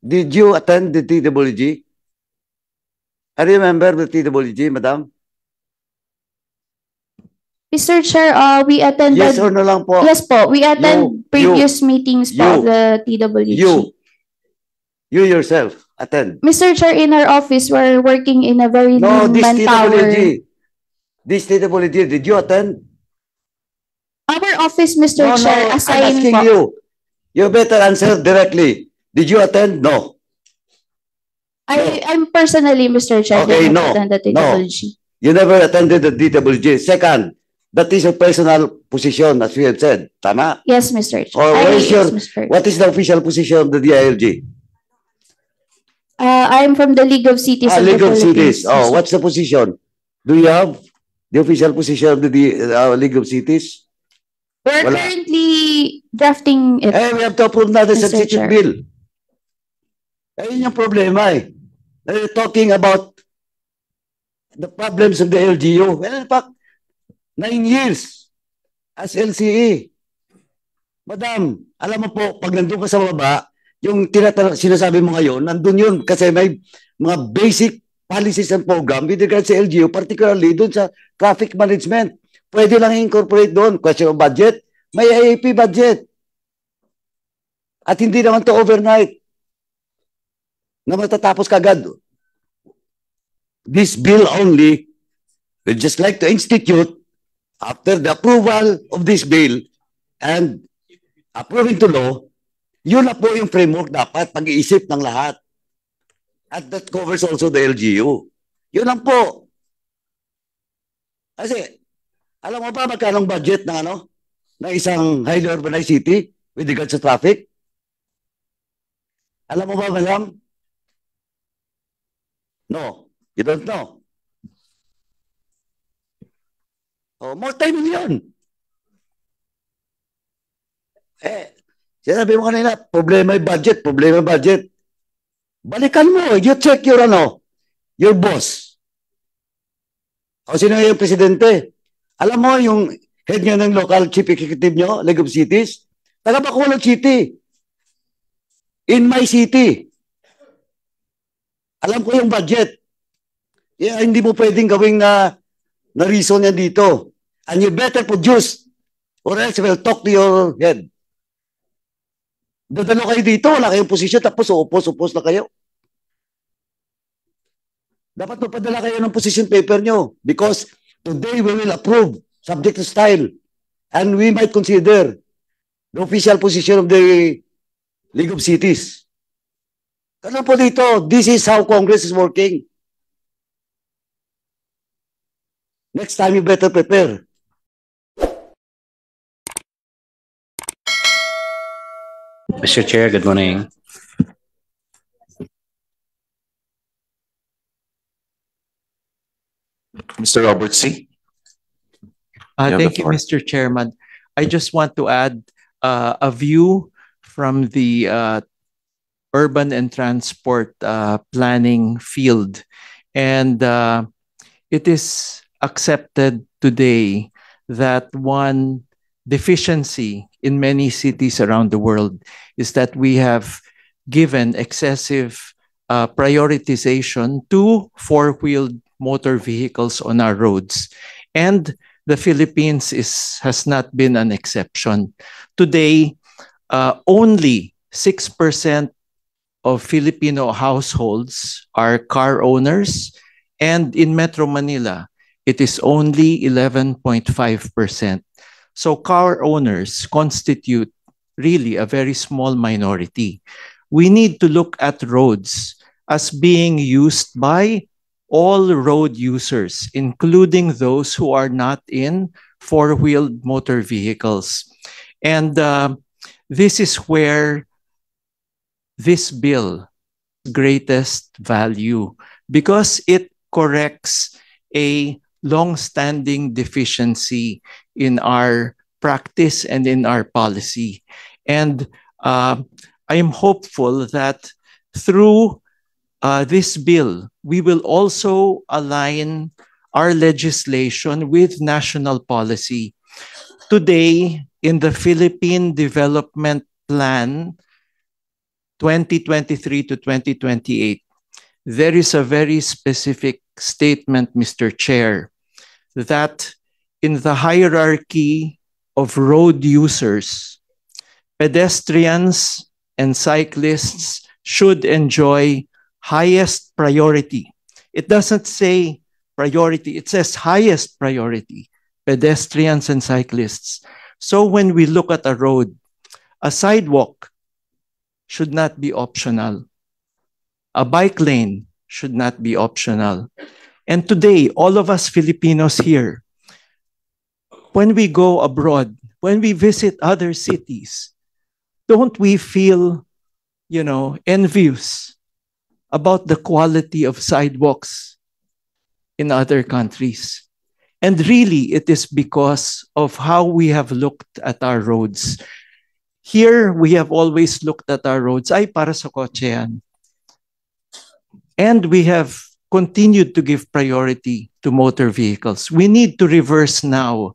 Did you attend the TWG? I remember the TWG, madam. Mr. Chair, we attended... Yes or no lang po? Yes po, we attend previous meetings po of the TWG. You yourself attend. Mr. Chair, in our office, we're working in a very No, lean this manpower. TWG. This TWG, did you attend? Our office, Mr. No, Chair, I'm assign asking po. you. You better answer directly. Did you attend? No. I'm personally, Mr. Chair, Okay, did no. not attend the TWG. You never attended the DWG. Second, that is your personal position, as we have said. Tama? Yes, Mr. Chair. Or Yes, Mr. what is the official position of the DILG? I'm from the League of Cities of League the of Philippines. Cities. Oh, what's the position? Do you have the official position of the League of Cities? We're Wala. currently drafting it. We have to approve na the Mr. substitute Chair. bill. Yun yung problema eh. They're talking about the problems of the LGU. Well, in fact, 9 years as LCE. Madam, alam mo po, pag nandun ka sa baba, yung sinasabi mo ngayon, nandun yun kasi may mga basic policies and program with regards sa LGU, particularly dun sa traffic management. Pwede lang incorporate doon. Question of budget, may IAP budget. At hindi naman to overnight na matatapos kagad. This bill only, we just like to institute after the approval of this bill and approving to law, yun na po yung framework dapat pag-iisip ng lahat. At that covers also the LGU. Yun lang po. Kasi, alam mo ba magkanong budget ng ng isang highly urbanized city with regards to traffic? Alam mo ba, madam? No, you don't know. Oh, multi-million. Sinabi mo kanina, problema yung budget, problema yung budget. Balikan mo, you check your boss. O sino yung presidente? Alam mo yung head nga ng local chief executive nyo, League of Cities, taga Bacolod City. In my city. Alam ko yung budget. Hindi mo pwedeng gawing na reason yan dito. And you better produce or else we'll talk to your head. Dadalo kayo dito, wala kayong posisyon, tapos upos na kayo. Dapat mapadala kayo ng position paper nyo because today we will approve subject to style and we might consider the official position of the League of Cities. Ano po dito? This is how Congress is working. Next time you better prepare. Mr. Chair, good morning. Mr. Robert C. Thank you, Mr. Chairman. I just want to add a view from the urban and transport planning field. And it is accepted today that one deficiency in many cities around the world is that we have given excessive prioritization to four-wheeled motor vehicles on our roads. And the Philippines has not been an exception. Today, only 6% of Filipino households are car owners, and in Metro Manila, it is only 11.5%. So car owners constitute really a very small minority. We need to look at roads as being used by all road users, including those who are not in four-wheeled motor vehicles. And this is where this bill greatest value, because it corrects a long-standing deficiency in our practice and in our policy. And I am hopeful that through this bill, we will also align our legislation with national policy. Today, in the Philippine Development Plan, 2023 to 2028, there is a very specific statement, Mr. Chair, that in the hierarchy of road users, pedestrians and cyclists should enjoy highest priority. It doesn't say priority, it says highest priority, pedestrians and cyclists. So when we look at a road, a sidewalk should not be optional. A bike lane should not be optional. And today, all of us Filipinos here, when we go abroad, when we visit other cities, don't we feel, envious about the quality of sidewalks in other countries? And really, it is because of how we have looked at our roads. Here, we have always looked at our roads, ay para sa kotse yan. And we have continued to give priority to motor vehicles. We need to reverse now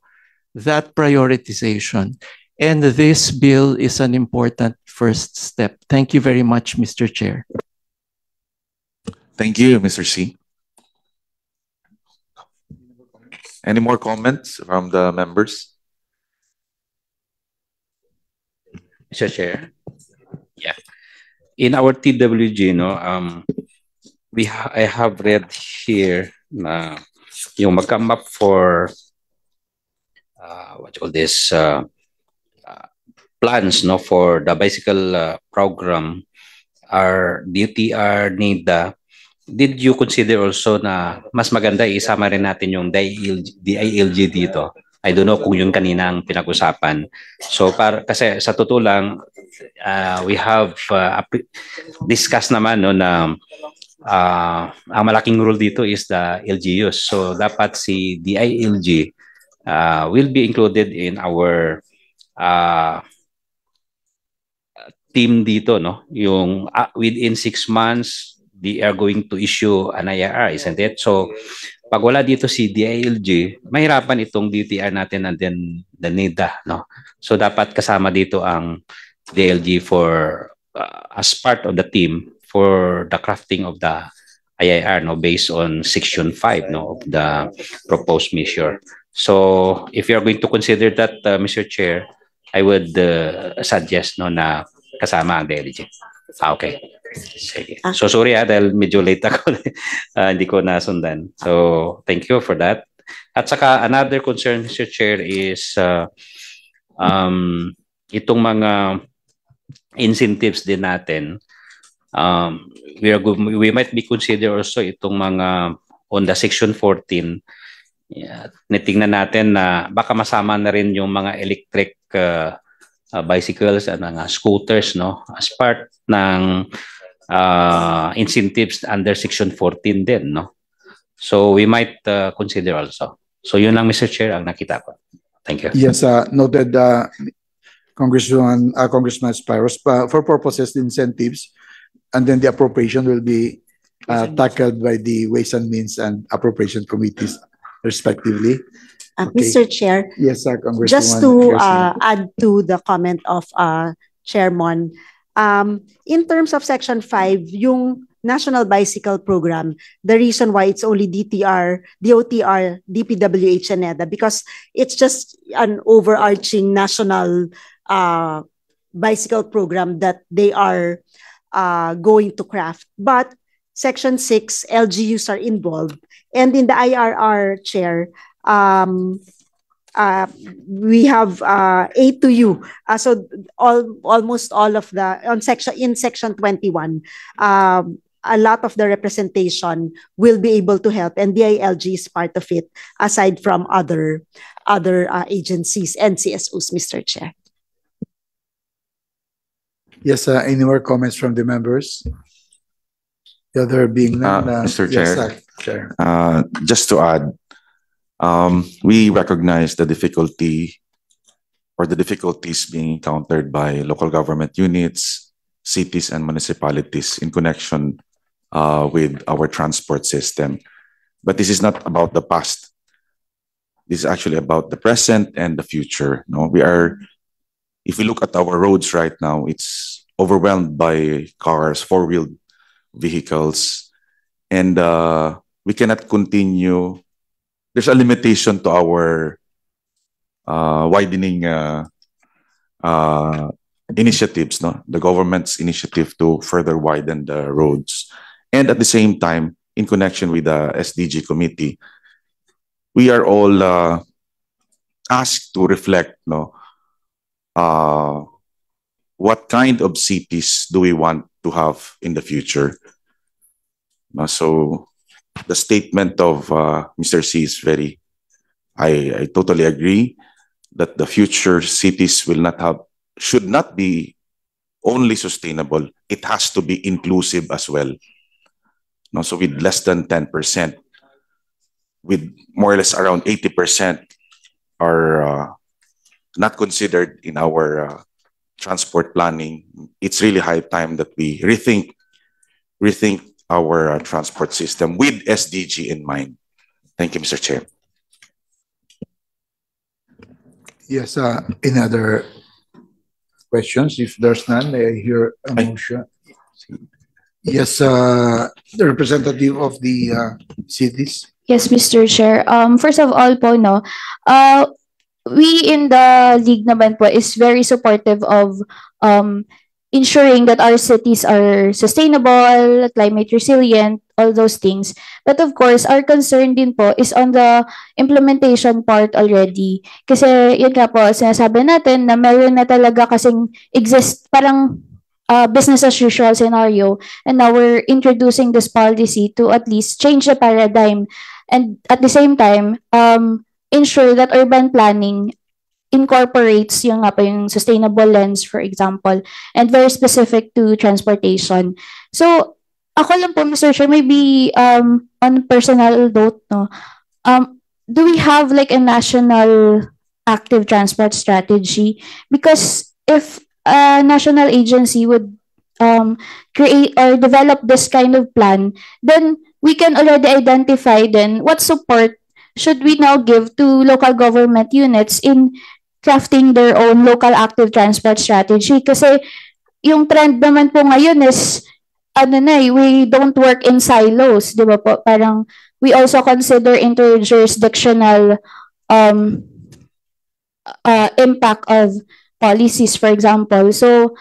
that prioritization. And this bill is an important first step. Thank you very much, Mr. Chair. Thank you, Mr. C. Any more comments from the members? Mr. Chair. Yeah. In our TWG, I have read here na yung mag-come up for what you call this plans for the bicycle program our DTR NIDA. Did you consider also na mas maganda isama rin natin yung DILG dito? I don't know kung yun kanina ang pinag-usapan. So kasi sa totoo lang we have discussed naman na ang malaking role dito is the LGUs. So dapat si DILG will be included in our team dito, yung within 6 months they are going to issue an IRR, isn't it? So pag wala dito si DILG, mahirapan itong DTR natin and then the NIDA, So dapat kasama dito ang DILG for as part of the team for the crafting of the IIR, based on Section 5, of the proposed measure. So if you are going to consider that, Mr. Chair, I would suggest na kasama ang DILG. Okay. Sige. So sorry dahil medyo late ako. Hindi ko nasundan. So thank you for that. At saka another concern, Mr. Chair, is itong mga incentives din natin. We might be consider also itong mga on the Section 14. Tingnan natin na baka masama na rin yung mga electric bicycles at mga scooters, as part ng incentives under Section 14 din, So we might consider also. So yun lang, Mr. Chair, ang nakita ko. Thank you. Yes, noted, Congressman Spiros. For purposes of incentives, and then the appropriation will be tackled by the Ways and Means and Appropriation Committees, respectively. Okay. Mr. Chair, yes, Congresswoman. Just to add to the comment of Chairman, in terms of Section 5, yung National Bicycle Program, the reason why it's only DTR, DOTR, DPWH, and NEDA, because it's just an overarching national bicycle program that they are going to craft. But Section 6, LGUs are involved. And in the IRR, Chair, we have A to U. So almost all of the in section 21, a lot of the representation will be able to help, and DILG is part of it, aside from other agencies and CSOs, Mr. Chair. Yes, any more comments from the members? The other being none. Mr. Chair, yes, Chair. Just to add, we recognize the difficulty or the difficulties being encountered by local government units, cities, and municipalities in connection with our transport system. But this is not about the past. This is actually about the present and the future. If we look at our roads right now, it's overwhelmed by cars, four-wheeled vehicles, and we cannot continue. There's a limitation to our widening initiatives, no? The government's initiative to further widen the roads. And at the same time, in connection with the SDG committee, we are all asked to reflect, no, what kind of cities do we want to have in the future? So the statement of Mr. C is very, I totally agree that the future cities should not be only sustainable, it has to be inclusive as well. No, so with less than 10%, with more or less around 80% are not considered in our transport planning, it's really high time that we rethink our transport system with SDG in mind. Thank you, Mr. Chair. Yes, any other questions? If there's none, may I hear a motion? Yes, the representative of the cities. Yes, Mr. Chair. First of all po, no, we in the League naman po is very supportive of ensuring that our cities are sustainable, climate resilient, all those things. But of course, our concern din po is on the implementation part already. Kasi yun nga po, sinasabi natin na meron na talaga kasing parang business as usual scenario, and now we're introducing this policy to at least change the paradigm and at the same time ensure that urban planning incorporates yung sustainable lens, for example, and very specific to transportation. So ako lang po, Mr. Chair, maybe on personal note, no, do we have like a national active transport strategy? Because if a national agency would create or develop this kind of plan, then we can already identify then what support should we now give to local government units in crafting their own local active transport strategy. Kasi yung trend naman po ngayon is, we don't work in silos, di ba po? Parang we also consider interjurisdictional impact of policies, for example. So,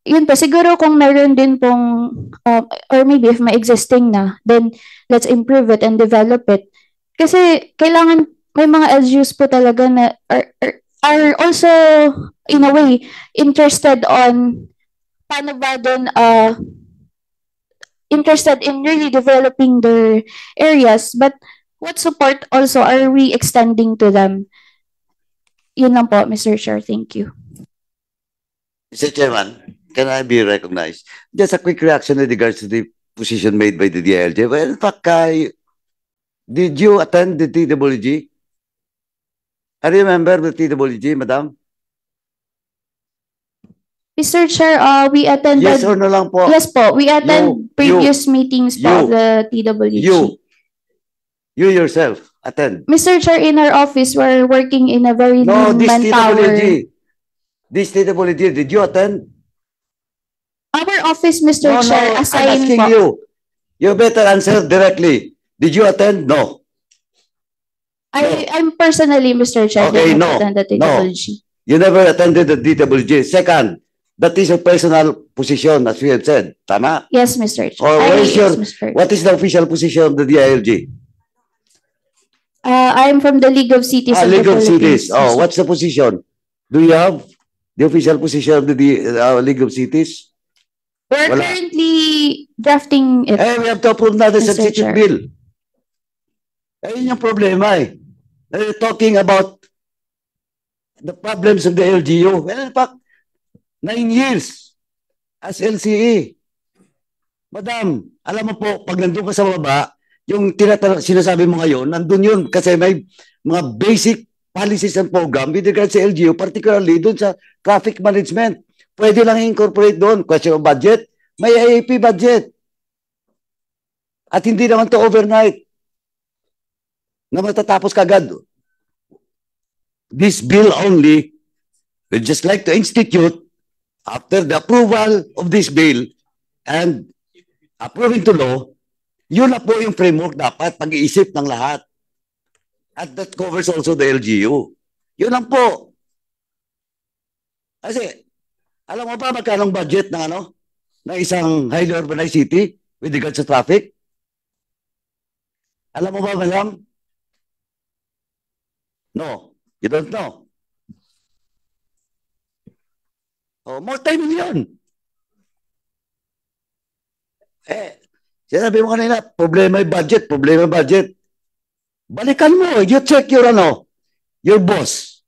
yun po, siguro kung meron din pong, or maybe if may existing na, then let's improve it and develop it. Kasi kailangan, may mga LGUs po talaga na are also, in a way, interested on paano ba din, interested in really developing their areas, but what support also are we extending to them? Yun lang po, Mr. Chair. Thank you. Mr. Chairman, can I be recognized? Just a quick reaction with regards to the position made by the DILG. Well, in fact, did you attend the TWG? I remember the TWG, Madam. Mr. Chair, we attended... Yes or no lang po? Yes po, we attend previous meetings po of the TWG. You yourself attend. Mr. Chair, in our office, we're working in a very lean manpower. This TWG, did you attend? Our office, Mr. Chair, assigned I'm asking po. you. You better answer directly. Did you attend? No. I'm personally, Mr. Chair, Okay, did no. not attend the TWG. You never attended the TWG. Second, that is a personal position, as we have said. Tama? Yes, Mr. Chair. Or Yes, Mr. what is the official position of the DILG? I'm from the League of Cities of League the of Philippines. Cities. Oh, what's the position? Do you have the official position of the League of Cities? We're Wala. currently drafting it. We have to approve na the Mr. substitute Chair. bill. Yun yung problema eh. Talking about the problems of the LGU. Well, in fact, 9 years as LCE. Madam, alam mo po, pag nandun ka sa baba, yung sinasabi mo ngayon, nandun yun kasi may mga basic policies and program with regards sa LGU, particularly dun sa traffic management. Pwede lang incorporate doon. Question of budget, may IAP budget. At hindi naman to overnight na matatapos kagad. This bill only, we just like to institute after the approval of this bill and approving to law, yun na po yung framework dapat pag-iisip ng lahat. At that covers also the LGU. Yun lang po. Kasi, alam mo ba magkano budget ng ng isang highly urbanized city with regards to traffic? Alam mo ba, madam? No, you don't know. Oh, multi-million. Sinabi mo kanina, problema yung budget, problema yung budget. Balikan mo, you check your your boss.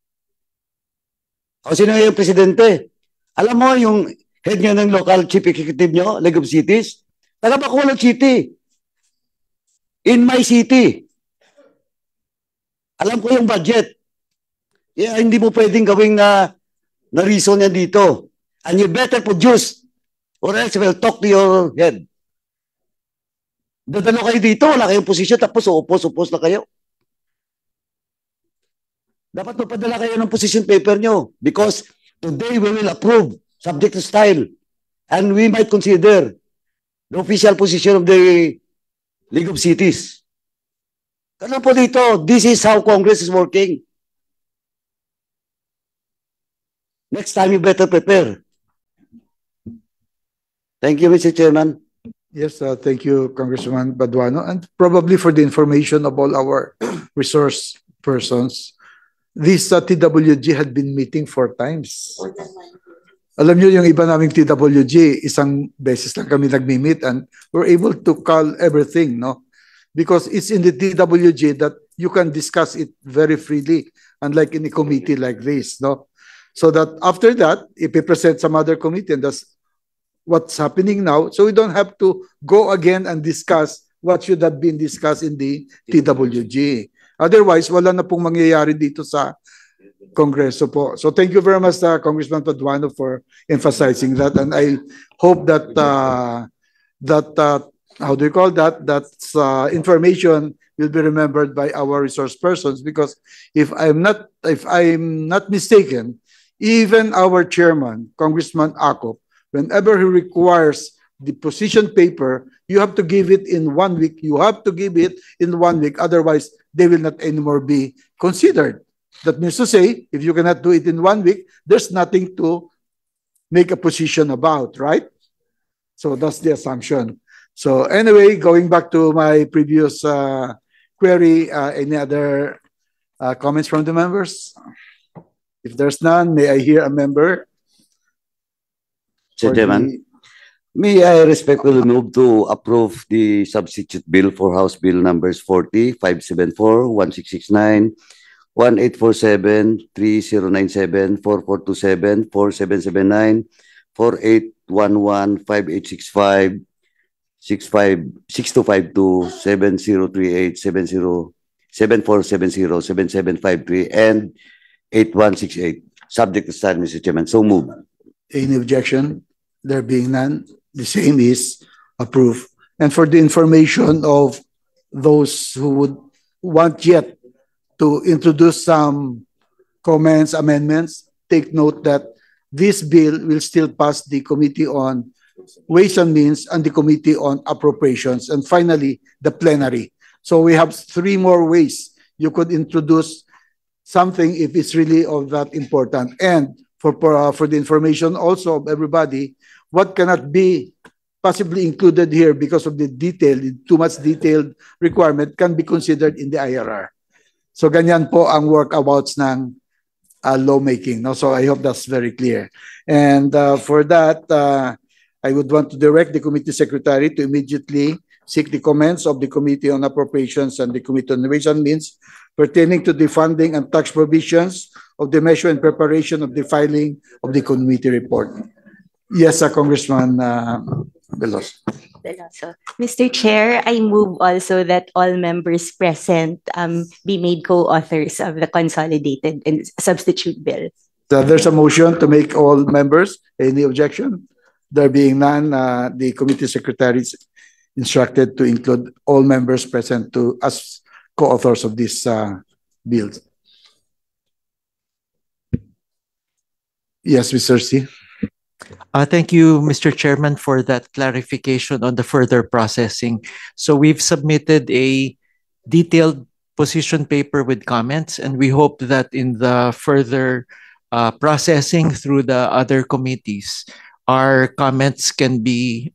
O sino yung presidente? Alam mo yung head nyo ng local chief executive nyo, League of Cities? Taga Bacolod City. In my city. Alam ko yung budget. Yeah, hindi mo pwedeng gawing na reason yan dito. And you better produce or else we'll talk to your head. Dadalo kayo dito, wala kayong posisyon, tapos upos na kayo. Dapat mapadala kayo ng position paper nyo because today we will approve subject to style and we might consider the official position of the League of Cities. Ganun po dito, this is how Congress is working. Next time you better prepare. Thank you, Mr. Chairman. Yes, thank you, Congressman Baduano. And probably for the information of all our resource persons, this TWG had been meeting 4 times. Alam niyo yung iba naming TWG, isang beses lang kami nagmi-meet and we're able to call everything, no? Because it's in the TWG that you can discuss it very freely, unlike in a committee like this, no? So that after that, if we present some other committee and that's what's happening now, so we don't have to go again and discuss what should have been discussed in the TWG. Otherwise, wala na pong mangyayari dito sa Kongreso po. So thank you very much, Congressman Paduano, for emphasizing that. And I hope that, how do you call that? That information will be remembered by our resource persons, because if I'm not mistaken, even our chairman, Congressman Akop, whenever he requires the position paper, you have to give it in 1 week. You have to give it in 1 week. Otherwise, they will not anymore be considered. That means to say, if you cannot do it in 1 week, there's nothing to make a position about, right? So that's the assumption. So anyway, going back to my previous query, any other comments from the members? If there's none, may I hear a member? Mr. Chairman, may I respectfully move to approve the substitute bill for House Bill numbers 40, 574, 1669, 1847, 3097, 4427, 4779, 4811, 5865, 6252, 7038, 7470, 7753, and 8168. Subject to stand, Mr. Chairman. So move. Any objection? There being none, the same is approved. And for the information of those who would want yet to introduce some comments, amendments, take note that this bill will still pass the Committee on Ways and Means and the Committee on Appropriations, and finally, the plenary. So we have 3 more ways you could introduce something if it's really of that important. And for the information also of everybody, what cannot be possibly included here because of the too much detailed requirement can be considered in the IRR. So ganyan po ang workabouts ng lawmaking. No? So I hope that's very clear. And for that, I would want to direct the committee secretary to immediately seek the comments of the Committee on Appropriations and the Committee on Ways and Means pertaining to the funding and tax provisions of the measure and preparation of the filing of the committee report. Yes, Congressman Veloso. Mr. Chair, I move also that all members present be made co-authors of the consolidated and substitute bill. So there's a motion to make all members. Any objection? There being none, the committee secretary is instructed to include all members present as co-authors of this bill. Yes, Mr. C. Thank you, Mr. Chairman, for that clarification on the further processing. So we've submitted a detailed position paper with comments, and we hope that in the further processing through the other committees, our comments can be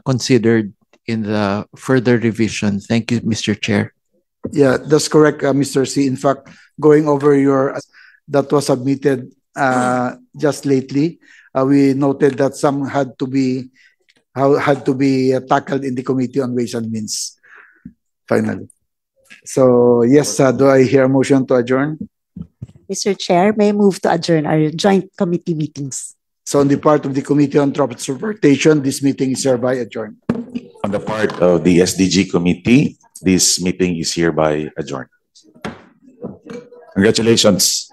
considered in the further revision. Thank you, Mr. Chair. Yeah, that's correct, Mr. C. In fact, going over that was submitted just lately, we noted that some had to be tackled in the Committee on Ways and Means. Finally, so yes, do I hear a motion to adjourn? Mr. Chair, may I move to adjourn our joint committee meetings? So on the part of the Committee on Transportation, this meeting is hereby adjourned. On the part of the SDG Committee, this meeting is hereby adjourned. Congratulations.